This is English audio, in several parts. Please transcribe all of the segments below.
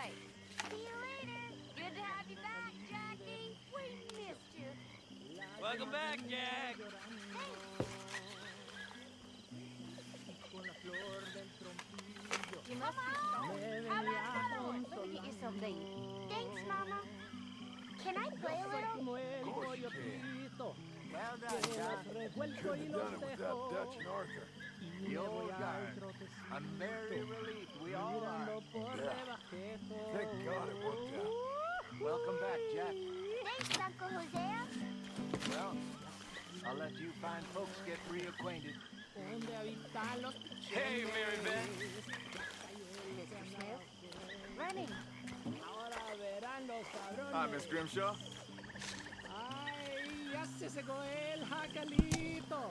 See you later. Good to have you back, Jackie. We missed you. Welcome back, Jack. You must be strong. How about another one? Let me get you something to eat. Thanks, Mama. Can I play a little? Of course you can. Well done, Doc. Couldn't have done it without Dutch and Arthur. The old guard. A merry relief, we all are. Yeah. Thank God it worked out. Welcome back, Jack. Thanks, Uncle Hosea. Well, I'll let you fine folks get reacquainted. Hey, Mary Beth. Mr. Smith. Running. Hi, Miss Grimshaw. Ay, ya se secó el jacalito,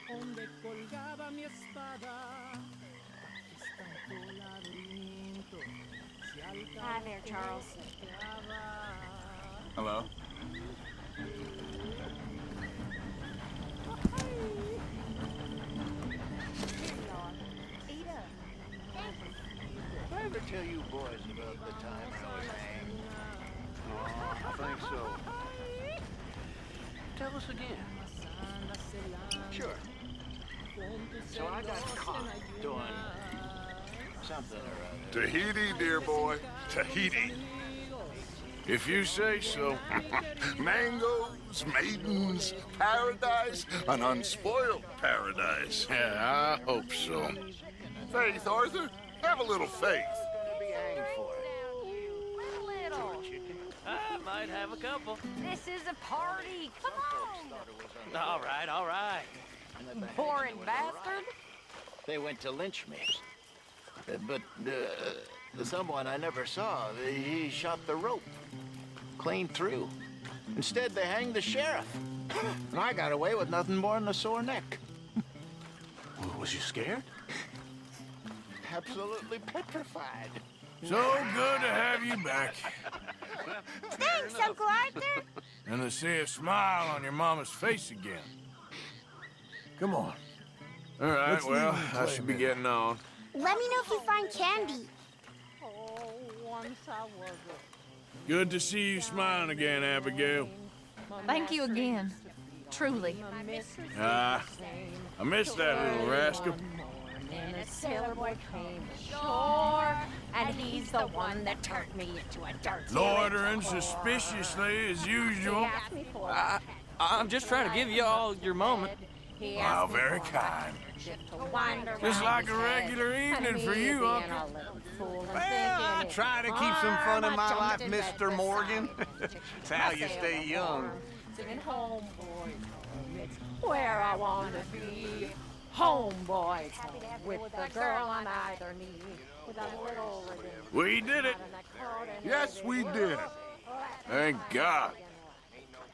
donde colgaba mi espada. Aquí está tu laberinto, si al Hi there, Charles. Hello. Eat up. Thanks. Did I ever tell you boys about the time I was hanged? Oh, I think so. Tell us again. Sure. So I got caught doing something or other. Tahiti, dear boy. Tahiti. If you say so. Mangoes, maidens, paradise, an unspoiled paradise. Yeah, I hope so. Faith, Arthur. Have a little faith. Gonna be hanged for it. Little. I might have a couple. This is a party. Come on. All right, all right. Boring bastard. They went to lynch me. But someone I never saw, he shot the rope. Clean through. Instead, they hanged the sheriff. And I got away with nothing more than a sore neck. Was you scared? Absolutely petrified. So good to have you back. Thanks, Uncle Arthur. And to see a smile on your mama's face again. Come on. All right, Let's well, leave and I play should a be minute. getting on. Let me know if you find candy. Oh, once I was Good to see you smiling again, Abigail. Thank you again. Truly. a mistress. Ah, I missed that little rascal. And a sailor boy came ashore, and he's the one that turned me into a dirty Loitering suspiciously as usual. asked me for a I'm just trying to give you all your moment. He Wow, asked me very for a kind. handkerchief to wind Just around like his a head. regular And evening for me you, being Uncle. a little fool and Well, I thinking try to it keep some fun in harm, my I jumped life, in bed Mr. beside Morgan. him. It's how you I stay sailed young. home, singing homeboys, it's where I want to be. Homeboys, with the girl on either knee, with a little ribbon. We did it. And I caught him Yes, we in did. Thank God.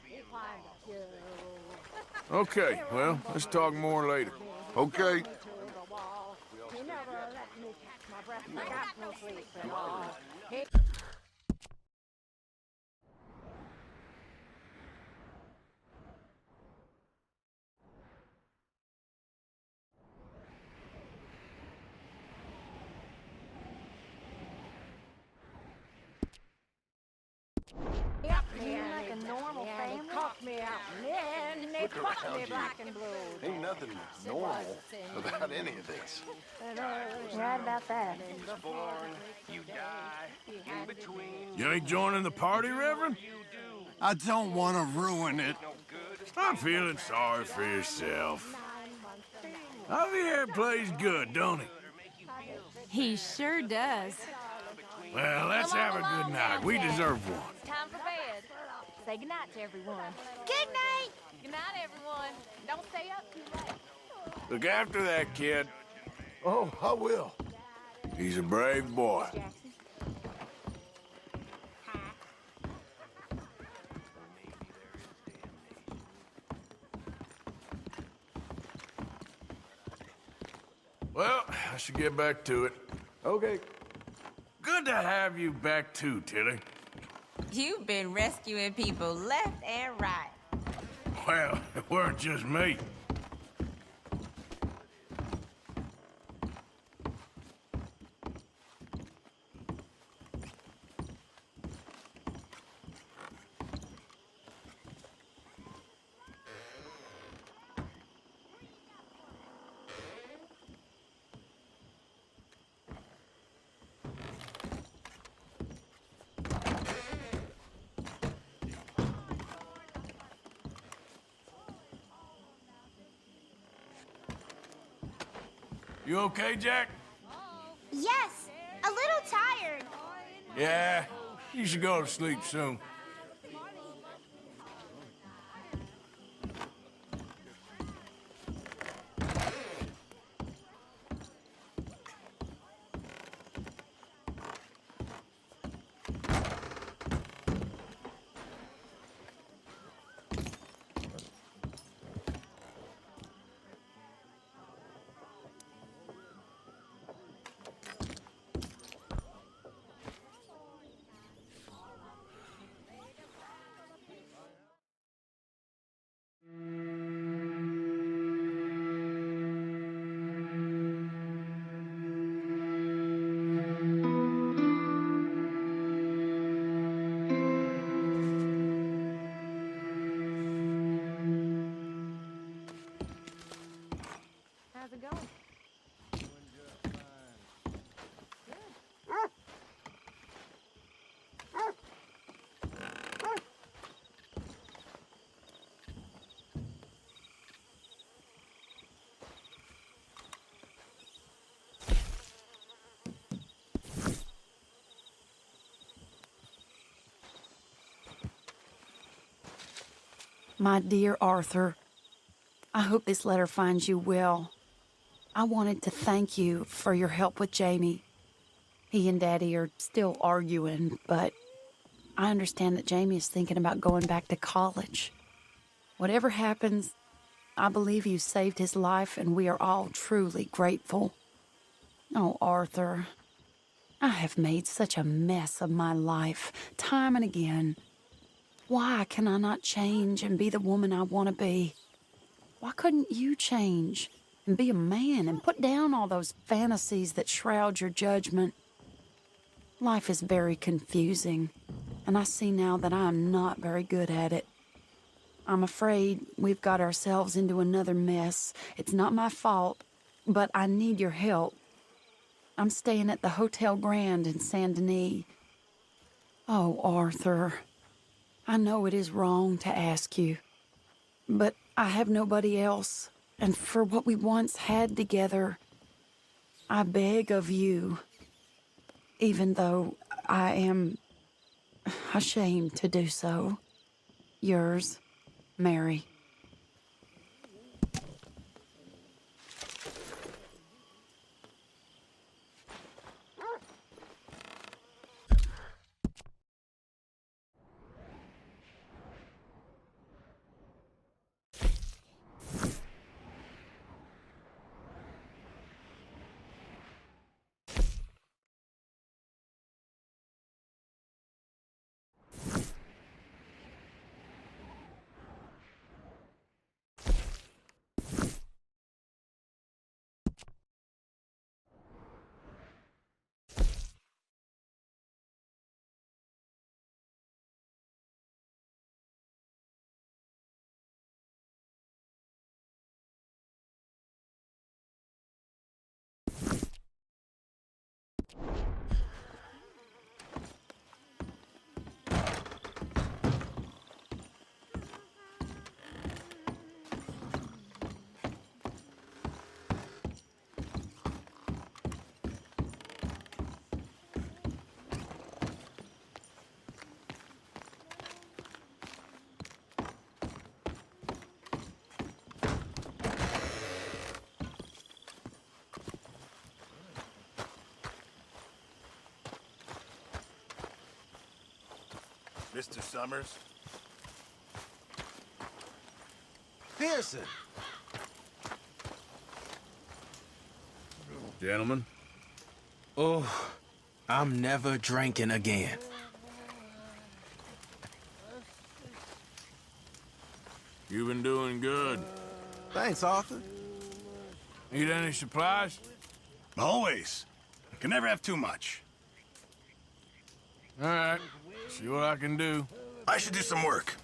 He climbed a hill. Okay, well, let's talk more later. Okay. To the wall. He never let me catch my breath. I got no sleep at all. He up me and like a normal he family? cuffed me out and then they fucked me black and blue. Ain't nothing normal about any of this. You're right about that. You die. In between, You ain't joining the party, Reverend? I don't want to ruin it. I'm feeling sorry for yourself. Javier plays good, don't he? He sure does. Well, let's have a good night. We deserve one. Time for bed. Say goodnight to everyone. Good night. Good night, everyone. Don't stay up too late. Look after that kid. Oh, I will. He's a brave boy. Jackson. Well, I should get back to it. Okay. Good to have you back too, Tilly. You've been rescuing people left and right. Well, it weren't just me. You okay, Jack? Yes, a little tired. Yeah, you should go to sleep soon. How's it going? My dear Arthur, I hope this letter finds you well. I wanted to thank you for your help with Jamie. He and Daddy are still arguing, but I understand that Jamie is thinking about going back to college. Whatever happens, I believe you saved his life, and we are all truly grateful. Oh, Arthur, I have made such a mess of my life, time and again. Why can I not change and be the woman I want to be? Why couldn't you change and be a man and put down all those fantasies that shroud your judgment? Life is very confusing, and I see now that I am not very good at it. I'm afraid we've got ourselves into another mess. It's not my fault, but I need your help. I'm staying at the Hotel Grand in Saint Denis. Oh, Arthur, I know it is wrong to ask you, but I have nobody else, and for what we once had together, I beg of you, even though I am ashamed to do so. Yours, Mary. Mr. Summers? Pearson! Gentlemen? Oh, I'm never drinking again. You've been doing good. Thanks, Arthur. Need any supplies? Always. Can never have too much. All right. See what I can do. I should do some work.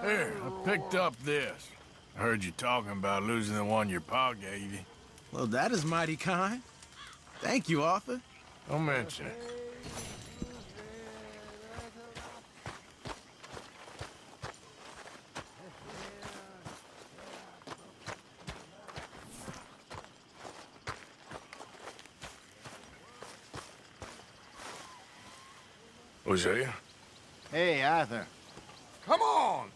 Here, I picked up this. I heard you talking about losing the one your pa gave you. Well, that is mighty kind. Thank you, Arthur. Don't mention it. Hosea? Hey, Arthur. Come on!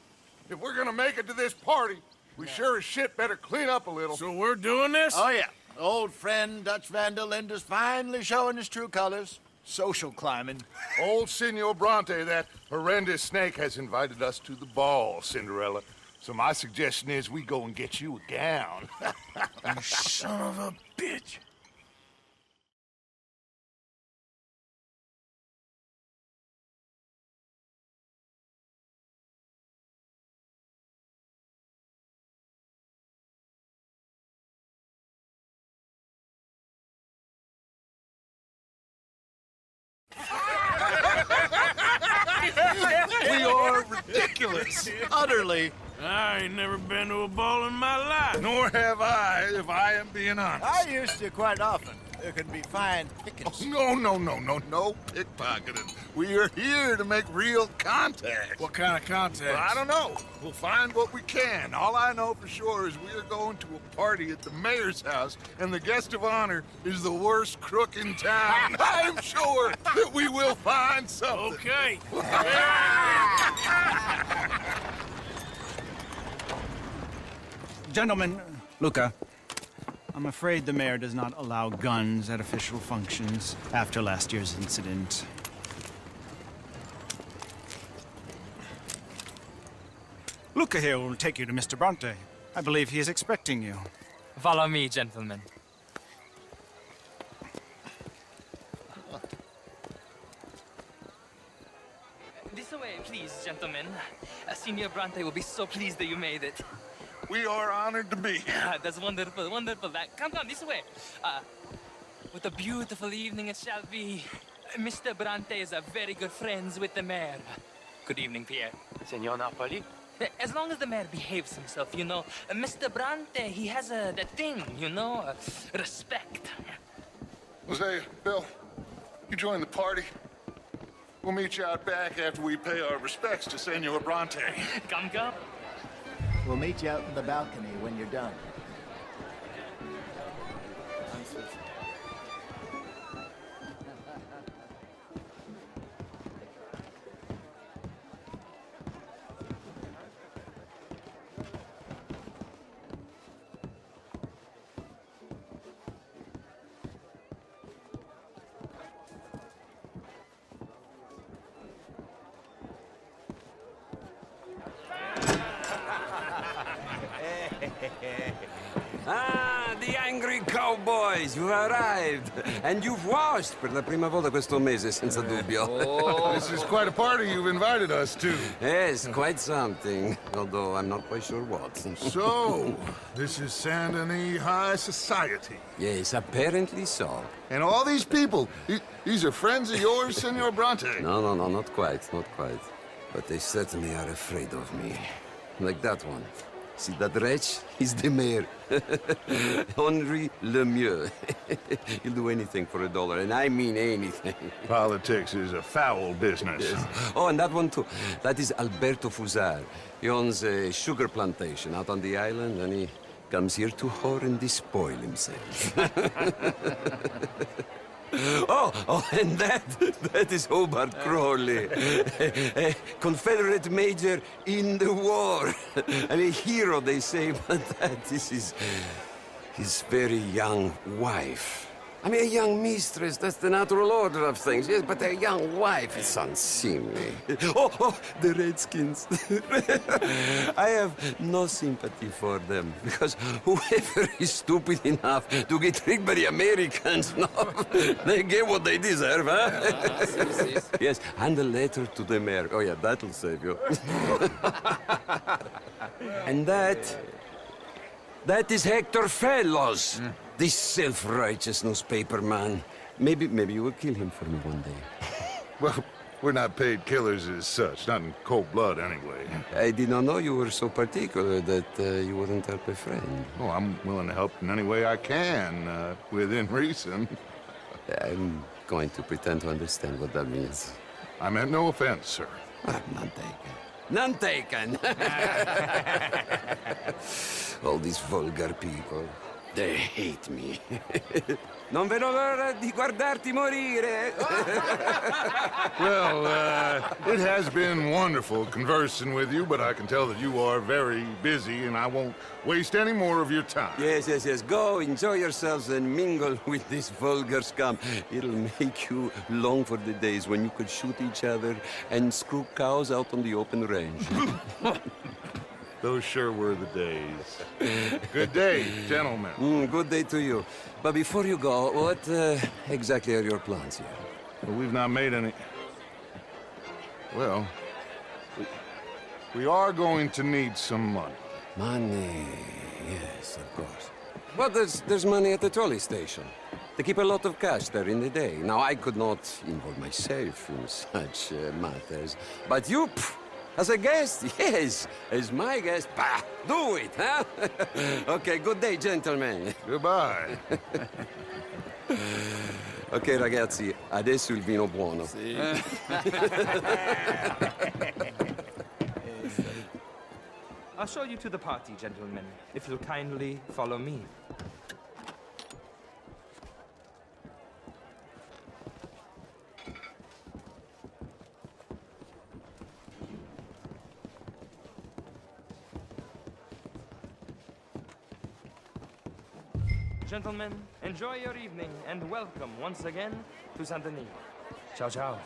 If we're gonna make it to this party, we sure as shit better clean up a little. So we're doing this? Oh, yeah. Old friend Dutch Van der Linde's finally showing his true colors. Social climbing. Old Senor Bronte, that horrendous snake, has invited us to the ball, Cinderella. So my suggestion is we go and get you a gown. You son of a bitch. We are ridiculous. Utterly. I ain't never been to a ball in my life. Nor have I, if I am being honest. I used to quite often. There could be fine pickings. No pickpocketing. We are here to make real contact. What kind of contact? Well, I don't know. We'll find what we can. All I know for sure is we are going to a party at the mayor's house, and the guest of honor is the worst crook in town. I'm sure that we will find something. Okay. Gentlemen, Luca, I'm afraid the mayor does not allow guns at official functions after last year's incident. Luca here will take you to Mr. Bronte. I believe he is expecting you. Follow me, gentlemen. This way, please, gentlemen. Senior Bronte will be so pleased that you made it. We are honored to be here. That's wonderful, wonderful. Come, this way. What a beautiful evening it shall be. Mr. Bronte is a very good friends with the mayor. Good evening, Pierre. Senor Napoli? As long as the mayor behaves himself, you know. Mr. Bronte, he has that thing, you know, respect. Jose, Bill, you join the party. We'll meet you out back after we pay our respects to Senor Bronte. Come. We'll meet you out in the balcony when you're done. Ah, the angry cowboys, you've arrived. And you've washed per la prima volta questo mese, senza dubbio. This is quite a party you've invited us to. Yes, quite something. Although I'm not quite sure what. So, this is Saint Denis High Society. Yes, apparently so. And all these people, these are friends of yours, Senor Bronte? No, not quite. But they certainly are afraid of me. Like that one. See that wretch? He's the mayor. Henri Lemieux. He'll do anything for $1, and I mean anything. Politics is a foul business. Yes. Oh, and that one too. That is Alberto Fusar. He owns a sugar plantation out on the island, and he comes here to whore and despoil himself. Oh, and that is Hobart Crawley, a Confederate major in the war. I mean, a hero, they say, but that is his very young wife. I mean, a young mistress, that's the natural order of things, yes, but a young wife is unseemly. Oh, the Redskins. I have no sympathy for them, because whoever is stupid enough to get tricked by the Americans, no, they get what they deserve, huh? Yes, and a letter to the mayor. Oh, yeah, that'll save you. And that is Hector Fellows. This self-righteous newspaper man. Maybe you will kill him for me one day. Well, we're not paid killers as such, not in cold blood anyway. I did not know you were so particular that you wouldn't help a friend. Oh, I'm willing to help in any way I can, within reason. I'm going to pretend to understand what that means. I meant no offense, sir. None taken. None taken! All these vulgar people. They hate me. Non vedo l'ora di guardarti morire. Well, it has been wonderful conversing with you, but I can tell that you are very busy, and I won't waste any more of your time. Yes, yes, yes. Go, enjoy yourselves and mingle with this vulgar scum. It'll make you long for the days when you could shoot each other and screw cows out on the open range. Those sure were the days. Good day, gentlemen. Good day to you. But before you go, what exactly are your plans here? Well, we've not made any... Well, we are going to need some money. Money, yes, of course. But there's money at the trolley station. They keep a lot of cash there in the day. Now, I could not involve myself in such matters. But you, as a guest, yes, as my guest, bah, do it, huh? Okay, good day, gentlemen. Goodbye. Ok, ragazzi, adesso il vino buono. Sì. I'll show you to the party, gentlemen, if you'll kindly follow me. Gentlemen, enjoy your evening and welcome once again to Saint Denis. Ciao, ciao.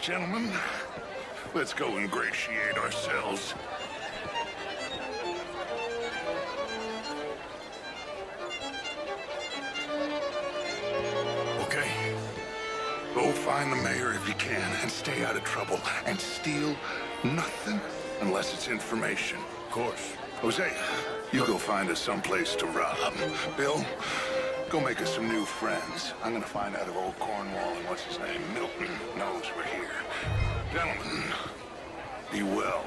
Gentlemen, let's go ingratiate ourselves. Okay. Go find the mayor if you can and stay out of trouble. And steal nothing unless it's information. Of course. Jose, you go find us someplace to rob. Bill, go make us some new friends. I'm gonna find out if old Cornwall and what's his name, Milton, knows we're here. Gentlemen, be well.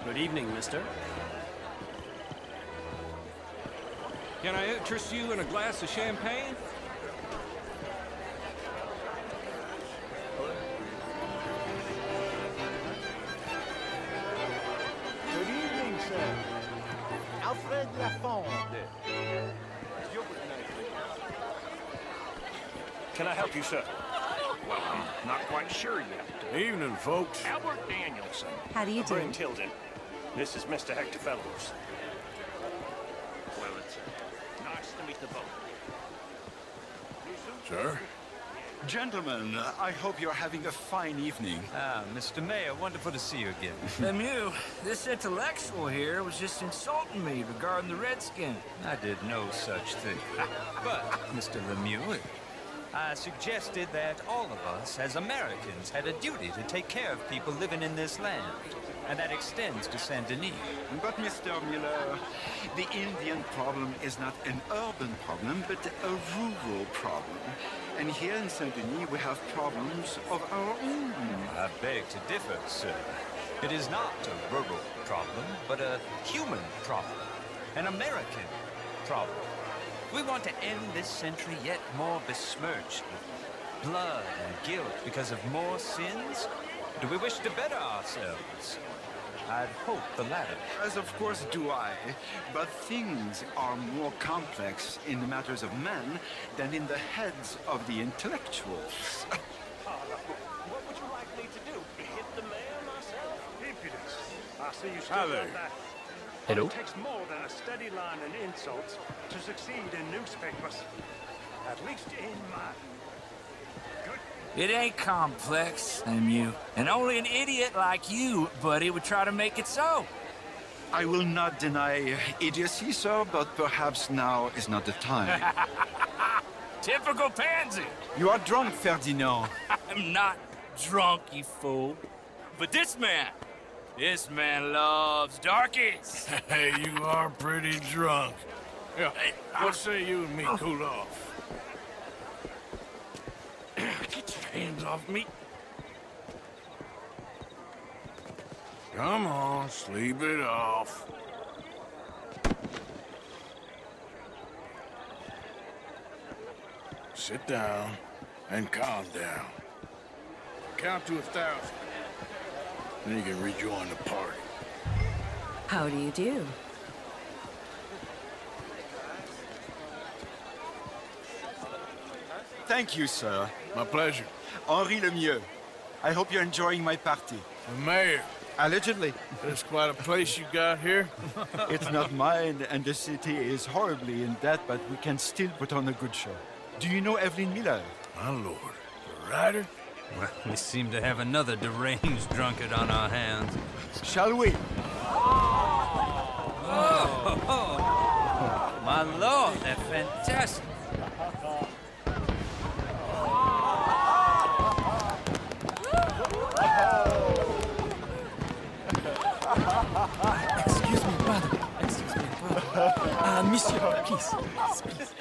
Good evening, mister. Can I interest you in a glass of champagne? Good evening, sir. Alfred Lafonde. Can I help you, sir? Well, I'm not quite sure yet. Evening, folks. Albert Danielson. How do you do? Bryn Tilden. This is Mr. Hector Fellows. Well, it's nice to meet the both. Sir? Gentlemen, I hope you're having a fine evening. Ah, Mr. Mayor, wonderful to see you again. Lemieux, this intellectual here was just insulting me regarding the Redskin. I did no such thing. But, Mr. Lemieux, I suggested that all of us, as Americans, had a duty to take care of people living in this land. And that extends to Saint Denis. But, Mr. Miller, the Indian problem is not an urban problem, but a rural problem. And here in Saint Denis, we have problems of our own. I beg to differ, sir. It is not a rural problem, but a human problem. An American problem. We want to end this century yet more besmirched with blood and guilt because of more sins? Do we wish to better ourselves? I'd hope the latter. As of course do I. But things are more complex in the matters of men than in the heads of the intellectuals. What would you like me to do? Hit the mayor myself? Impudence. I see you still Hi got there. that. Hello. It takes more than a steady line and insults to succeed in newspapers. At least in mine. It ain't complex, Lemieux. And only an idiot like you, buddy, would try to make it so. I will not deny idiocy, sir, but perhaps now is not the time. Typical pansy. You are drunk, Ferdinand. I'm not drunk, you fool. But this man loves darkies. Hey, you are pretty drunk. Yeah, what say you and me cool off? Get your hands off me. Come on, sleep it off. sit down and calm down. Count to 1,000. Then you can rejoin the party. How do you do? Thank you, sir. My pleasure. Henri Lemieux. I hope you're enjoying my party. The mayor. Allegedly. That's quite a place you got here. It's not mine, and the city is horribly in debt, but we can still put on a good show. Do you know Evelyn Miller? My lord. The writer? Well, we seem to have another deranged drunkard on our hands. Shall we? Oh, my lord, they're fantastic. Excuse me, brother. Excuse me, brother. Monsieur, please. Please.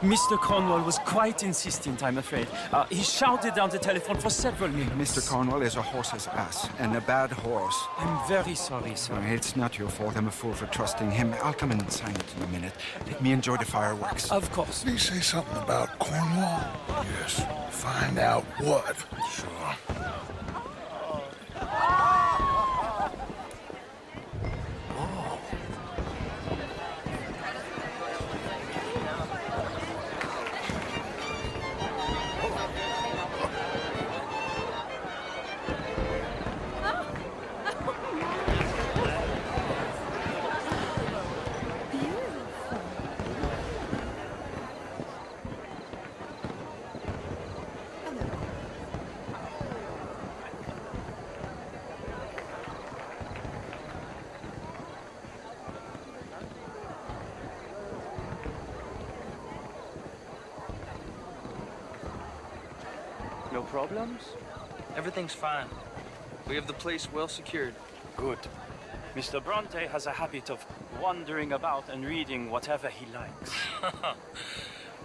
Mr. Cornwall was quite insistent, I'm afraid. He shouted down the telephone for several minutes. Mr. Cornwall is a horse's ass, and a bad horse. I'm very sorry, sir. It's not your fault. I'm a fool for trusting him. I'll come and sign it in a minute. Let me enjoy the fireworks. Of course. Did he say something about Cornwall? Yes. Find out what. Sure. No problems? Everything's fine. We have the place well secured. Good. Mr. Bronte has a habit of wandering about and reading whatever he likes.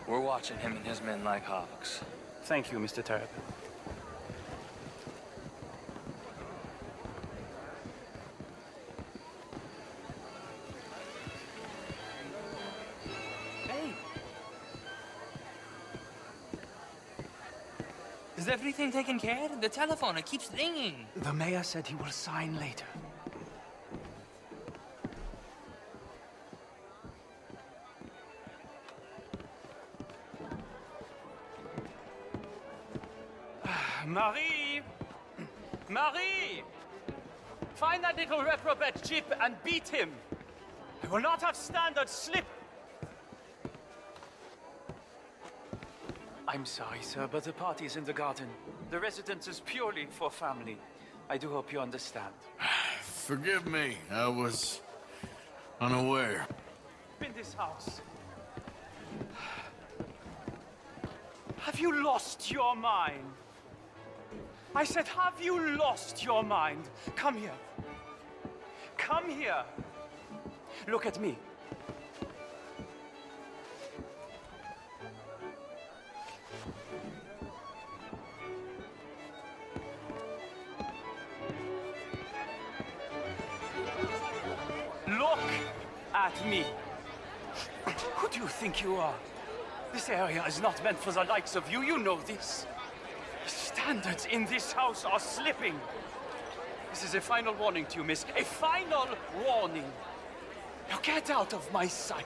We're watching him and his men like hawks. Thank you, Mr. Terrapin. Hey! Is everything taken care of? The telephone, it keeps ringing. The mayor said he will sign later. Marie! Marie! Find that little reprobate Jip and beat him. I will not have standards slip. I'm sorry, sir, but the party is in the garden. The residence is purely for family. I do hope you understand. Forgive me. I was unaware. In this house. Have you lost your mind? I said, have you lost your mind? Come here. Come here. Look at me. Look at me. Who do you think you are? This area is not meant for the likes of you. You know this. The standards in this house are slipping. This is a final warning to you, miss. A final warning. Now get out of my sight.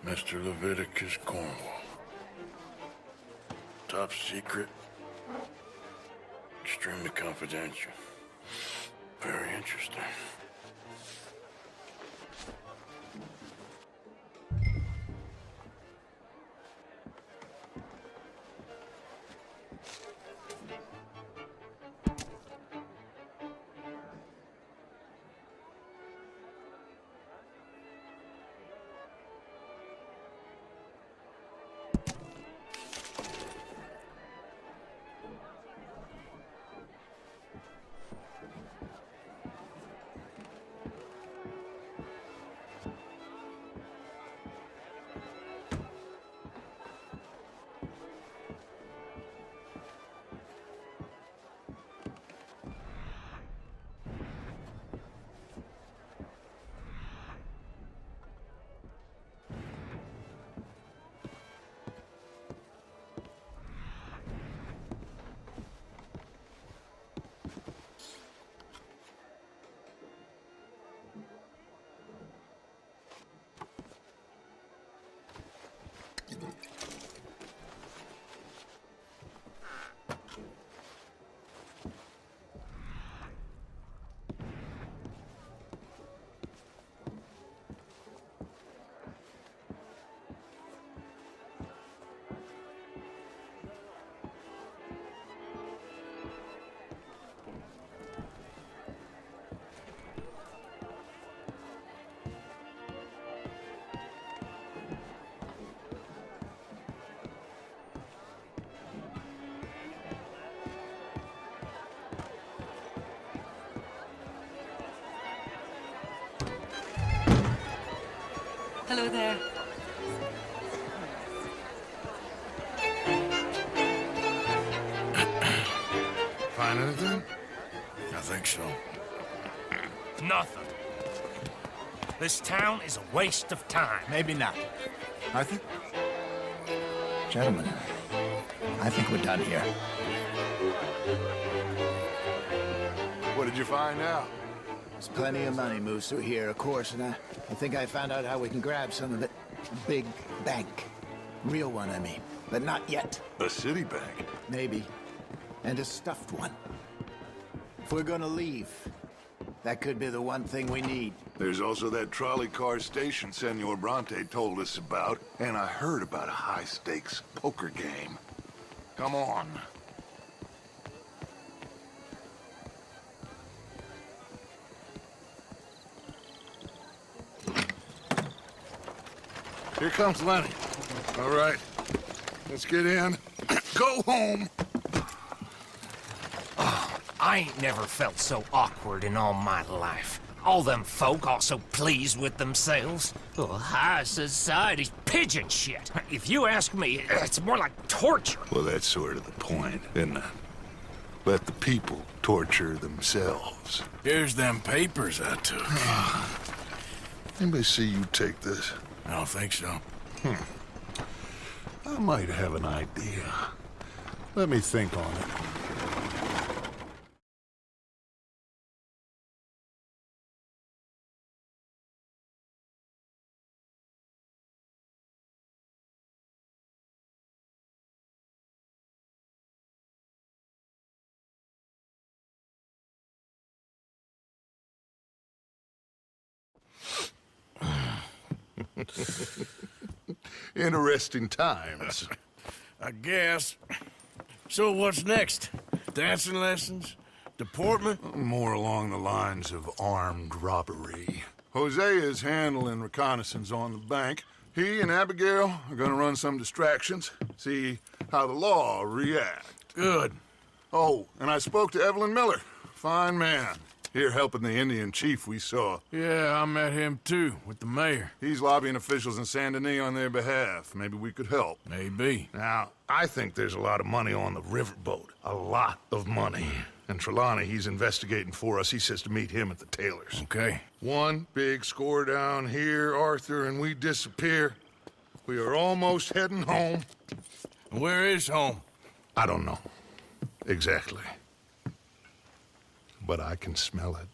Mr. Leviticus Cornwall. Top secret. Extremely confidential. Very interesting. Hello there. Find anything? I think so. Nothing. This town is a waste of time. Maybe not. I think... Gentlemen, I think we're done here. What did you find out? There's plenty of money moves through here, of course, and I think I found out how we can grab some of it. A big bank. Real one, I mean. But not yet. A city bank? Maybe. And a stuffed one. If we're gonna leave, that could be the one thing we need. There's also that trolley car station Senor Bronte told us about, and I heard about a high-stakes poker game. Come on. Here comes Lenny. All right, let's get in. Go home. I ain't never felt so awkward in all my life. All them folk all so pleased with themselves. Oh, high society's pigeon shit. If you ask me, it's more like torture. Well, that's sort of the point, isn't it? Let the people torture themselves. Here's them papers I took. Anybody see you take this? I don't think so. I might have an idea. Let me think on it. Interesting times. I guess. So what's next? Dancing lessons? Deportment? More along the lines of armed robbery. Hosea is handling reconnaissance on the bank. He and Abigail are gonna run some distractions, see how the law react. Good. Oh, and I spoke to Evelyn Miller. Fine man. Here helping the Indian chief we saw. Yeah, I met him too, with the mayor. He's lobbying officials in Saint Denis on their behalf. Maybe we could help. Maybe. Now, I think there's a lot of money on the riverboat. A lot of money. And Trelawney, he's investigating for us. He says to meet him at the Taylor's. Okay. One big score down here, Arthur, and we disappear. We are almost heading home. Where is home? I don't know. Exactly. But I can smell it.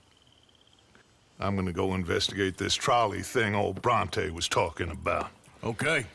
I'm gonna go investigate this trolley thing old Bronte was talking about. Okay.